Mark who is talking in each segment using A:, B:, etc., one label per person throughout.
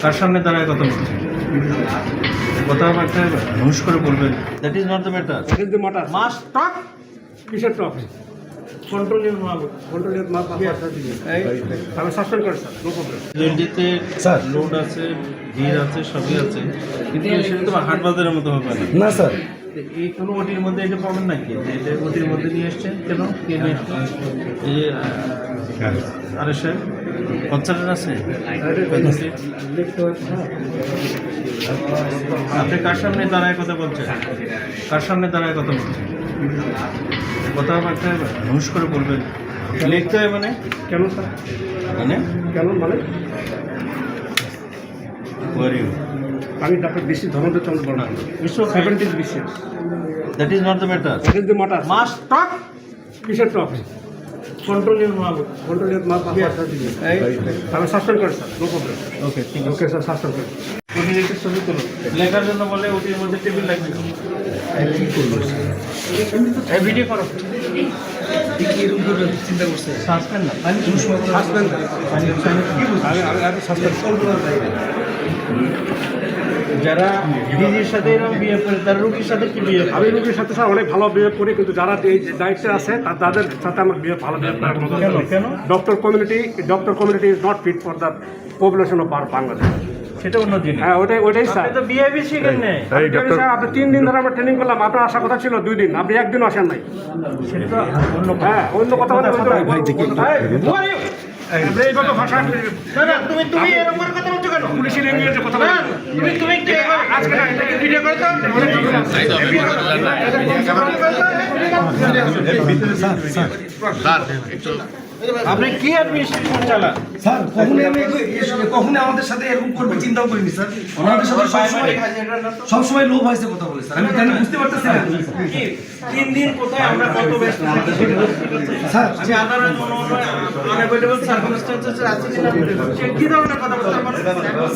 A: কার সামনে দাঁড়ায় কথা বলছেন? কথাবার্তা হুঁশ করে বলবেন। That is not the matter.
B: That is the matter.
A: মাস্ট টক
B: কিসের টপ?
A: Control your mouth.
B: কন্ট্রোলের মাপ আমি সাসপেন্ড করি স্যার, নো প্রবলেম।
A: রেলটিতে লোড আছে, ভিড় আছে, সবই আছে, কিন্তু সেটা তো হাট বাজারের মতো হবে না।
C: না স্যার,
A: এই কোনো ওটির মধ্যে এটা পাবেন নাকি? যে এটা ওটির মধ্যে নিয়ে এসছেন কেন? কে নিয়ে এসছেন? এই যে আরে স্যার কনসার্ট আছে, আপনি কার সামনে দাঁড়ায় কথা বলছেন? কার সামনে দাঁড়ায় কথা বলছেন? কথাবার্তা হুঁশ করে বলবেন। লিখতে হয় মানে
B: কেন স্যার?
A: মানে
B: কেন মানে? আমি ডাক্তার বেশি Dhananjay Chandra Barman, 70 BCS।
A: That is not the matter.
B: That is the matter.
A: মাস্ট টক
B: কিসের টপ?
A: Control your mouth.
B: কন্ট্রোলের মাপ আমি সাসপেন্ড করি স্যার, নো প্রবলেম।
A: ওকে, ঠিক আছে।
B: ওকে স্যার, সাসপেন্ড করি।
A: ওটির একটু ছবি তুলো। লেখার জন্য বলে ওটির মধ্যে টেবিল লাগবে।
C: কি করবো স্যার?
A: এই ভিডিও করো।
C: এরকম করে চিন্তা করছে
A: সাসপেন্ড না,
B: সাসপেন্ড আমি সাসপেন্ড
A: যারা ডিজির সাথে এরকম বিয়ে করে তারা রুগীর সাথে কি বিয়ে
B: আমি রোগীর সাথে স্যার অনেক ভালো বিহেভ করি, কিন্তু যারা এই দায়িত্বে আছে তাদের সাথে আমার ভালো বিহেভ করার কোনো দরকার নেই।
A: কেন?
B: Doctor community is not fit for the population of Bangladesh.
A: সেটা অন্য জিনিস।
B: হ্যাঁ, ওটাই স্যার।
A: আপনি তো বিহেভি শিখেন নাই।
B: স্যার, আপনি 3 দিন ধরে আমরা ট্রেনিং করলাম, আপনার আসার কথা ছিল 2 দিন, আপনি একদিন আসেন নাই।
A: সেটা তো অন্য কথা।
B: হ্যাঁ, অন্য কথা বলে
C: ভাই দেখি
B: এইভাবে ভাষা
A: না না, তুমি এরকম করে কথা বলছো কেন?
B: পুলিশের ইংরেজিতে কথা
A: না,
B: বলে
A: তুমি
B: আজকে না, এটাকে ভিডিও করে তো
A: আপনি কি অ্যাডমিনিস্ট্রেশন চালান?
C: স্যার, কখনোই আমাদের সাথে এরকম করবে চিন্তাও করিনি স্যার। আমাদের সাথে সবসময় লোভ হয়েছে কথা বলে স্যার, আমি জানি, বুঝতে পারতেছি না
A: 3 দিন কোথায় আমরা কত ব্যস্ত থাকি সেটা
C: স্যার।
A: যে আদালত আনএভয়েডেবল সার্কামস্ট্যান্সেস আছে কিনা সে কি ধরনের কথা বলতে পারে?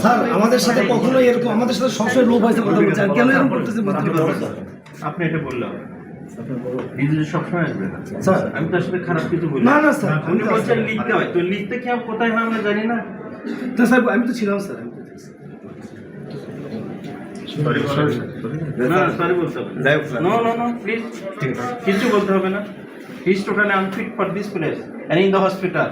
C: স্যার, আমাদের সাথে কখনোই এরকম, আমাদের সাথে সবসময় লোভ হয়েছে কথা বলছে, আর কেন এরকম করতেছে বুঝতে পারছি না।
A: আপনি এটা বললাম বিজলি সবসময় আসবে না
C: স্যার,
A: আমি তার সাথে খারাপ কিছু বলি
C: না না স্যার,
A: আপনি বলছেন লিখতে হয়, তো লিখতে কি কোথায় হয় আমরা জানি না।
C: তো স্যার আমি তো ছিলাম স্যার,
A: না সরি বলতে হবে নো প্লিজ, কিছু বলতে হবে না। He is totally unfit for this place and in the hospital.